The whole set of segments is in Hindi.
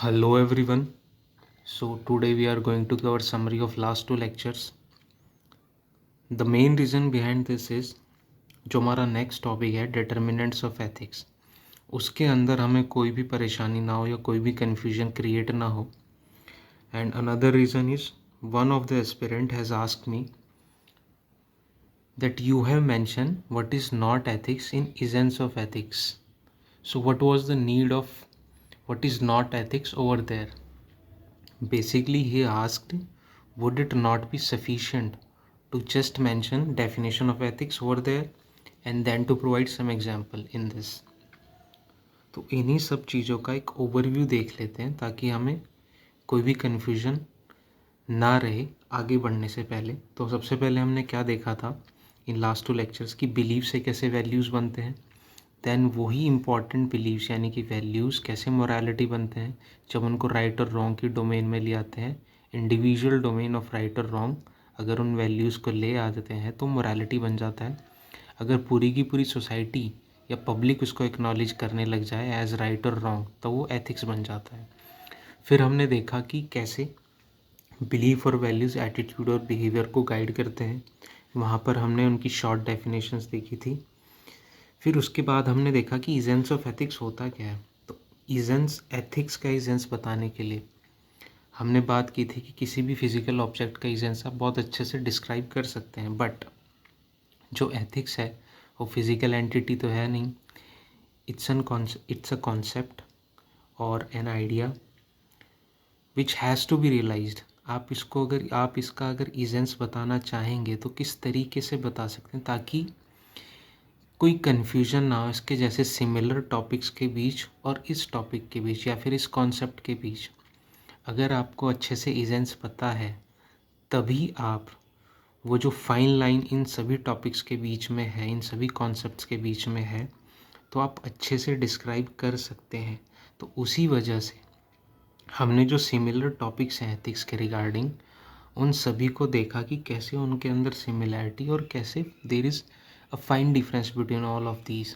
Hello everyone. So today we are going to cover summary of last two lectures. The main reason behind this is जो हमारा नेक्स्ट टॉपिक है डिटर्मिनेंट्स ऑफ एथिक्स, उसके अंदर हमें कोई भी परेशानी ना हो या कोई भी कन्फ्यूजन क्रिएट ना हो. And another reason is one of the aspirant has asked me that you have mentioned what is not ethics in essence of ethics. So what was the need of what is not ethics over there? Basically he asked, would it not be sufficient to just mention definition of ethics over there and then to provide some example in this. तो इन्हीं सब चीज़ों का एक ओवरव्यू देख लेते हैं ताकि हमें कोई भी कन्फ्यूजन ना रहे आगे बढ़ने से पहले. तो सबसे पहले हमने क्या देखा था इन लास्ट टू लेक्चर्स की बिलीव से कैसे वैल्यूज़ बनते हैं. देन वही इम्पॉर्टेंट बिलीव्स यानी कि वैल्यूज़ कैसे मोरालिटी बनते हैं जब उनको राइट और रॉन्ग की डोमेन में ले आते हैं. इंडिविजुअल डोमेन ऑफ राइट और रॉन्ग अगर उन वैल्यूज़ को ले आते हैं तो मोरालिटी बन जाता है. अगर पूरी की पूरी सोसाइटी या पब्लिक उसको एक्नॉलेज करने लग जाए एज राइट और रॉन्ग तो वो एथिक्स बन जाता है. फिर हमने देखा कि कैसे बिलीफ और वैल्यूज़ एटीट्यूड और बिहेवियर को गाइड करते हैं. वहाँ पर हमने उनकी शॉर्ट डेफिनेशंस देखी थी. फिर उसके बाद हमने देखा कि इजेंस ऑफ एथिक्स होता क्या है. तो इजेंस एथिक्स का इजेंस बताने के लिए हमने बात की थी कि किसी भी फिजिकल ऑब्जेक्ट का इजेंस आप बहुत अच्छे से डिस्क्राइब कर सकते हैं, बट जो एथिक्स है वो फिज़िकल एंटिटी तो है नहीं. इट्स अ कॉन्सेप्ट और an idea which has to be realised. आप इसका अगर इजेंस बताना चाहेंगे तो किस तरीके से बता सकते हैं ताकि कोई कन्फ्यूजन ना हो इसके जैसे सिमिलर टॉपिक्स के बीच और इस टॉपिक के बीच या फिर इस कॉन्सेप्ट के बीच. अगर आपको अच्छे से इजेंस पता है तभी आप वो जो फाइन लाइन इन सभी टॉपिक्स के बीच में है, इन सभी कॉन्सेप्ट्स के बीच में है, तो आप अच्छे से डिस्क्राइब कर सकते हैं. तो उसी वजह से हमने जो सिमिलर टॉपिक्स हैं एथिक्स के रिगार्डिंग उन सभी को देखा कि कैसे उनके अंदर सिमिलैरिटी और कैसे there is a fine difference between all of these,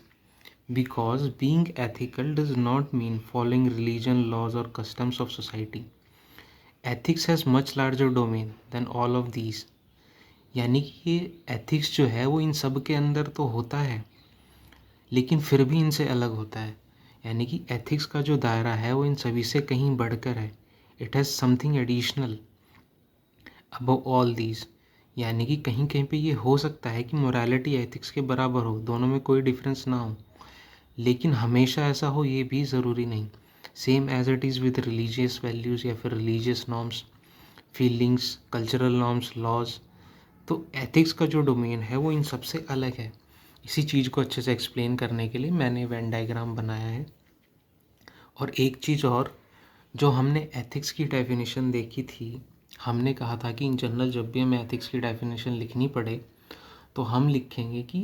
because being ethical does not mean following religion, laws or customs of society. Ethics has much larger domain than all of these. यानी कि ये एथिक्स जो है वो इन सब के अंदर तो होता है लेकिन फिर भी इनसे अलग होता है. यानी कि एथिक्स का जो दायरा है वो इन सभी से कहीं बढ़कर है. It has something additional above all these. यानी कि कहीं कहीं पे ये हो सकता है कि मोरालिटी एथिक्स के बराबर हो, दोनों में कोई डिफरेंस ना हो, लेकिन हमेशा ऐसा हो ये भी ज़रूरी नहीं. Same as it is with religious values या फिर religious norms, feelings, cultural norms, laws. तो एथिक्स का जो डोमेन है वो इन सबसे अलग है. इसी चीज़ को अच्छे से एक्सप्लेन करने के लिए मैंने वेन डायग्राम बनाया है. और एक चीज़ और, जो हमने एथिक्स की डेफिनेशन देखी थी, हमने कहा था कि इन जनरल जब भी हमें एथिक्स की डेफिनेशन लिखनी पड़े तो हम लिखेंगे कि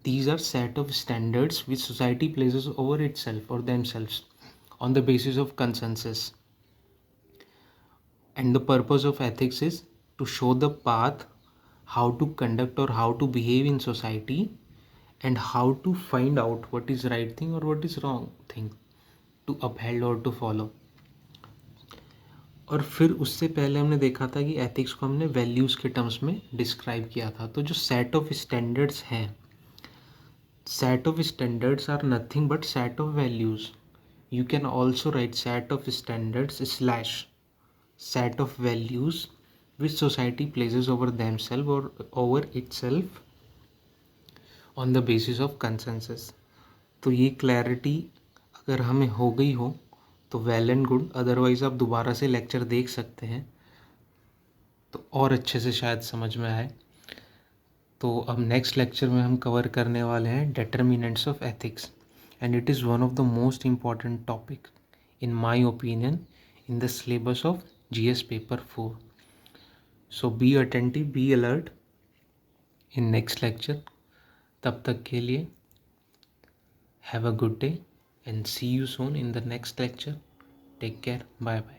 these are set of standards which society places over itself or themselves on the basis of consensus. And the purpose of ethics is to show the path how to conduct or how to behave in society and how to find out what is right thing or what is wrong thing to uphold or to follow. और फिर उससे पहले हमने देखा था कि एथिक्स को हमने वैल्यूज़ के टर्म्स में डिस्क्राइब किया था. तो जो सेट ऑफ स्टैंडर्ड्स हैं, set of standards are nothing but set of values. You can also write set of standards slash set of values which society places over themself or over itself on the basis of consensus. तो ये क्लैरिटी अगर हमें हो गई हो तो वेल एंड गुड, अदरवाइज़ आप दोबारा से लेक्चर देख सकते हैं तो और अच्छे से शायद समझ में आए. तो अब नेक्स्ट लेक्चर में हम कवर करने वाले हैं determinants of ethics, and it is one of the most important topic in my opinion in the syllabus of GS paper 4. So be attentive, be alert in next lecture. तब तक के लिए have a good day and see you soon in the next lecture. Take care. Bye bye.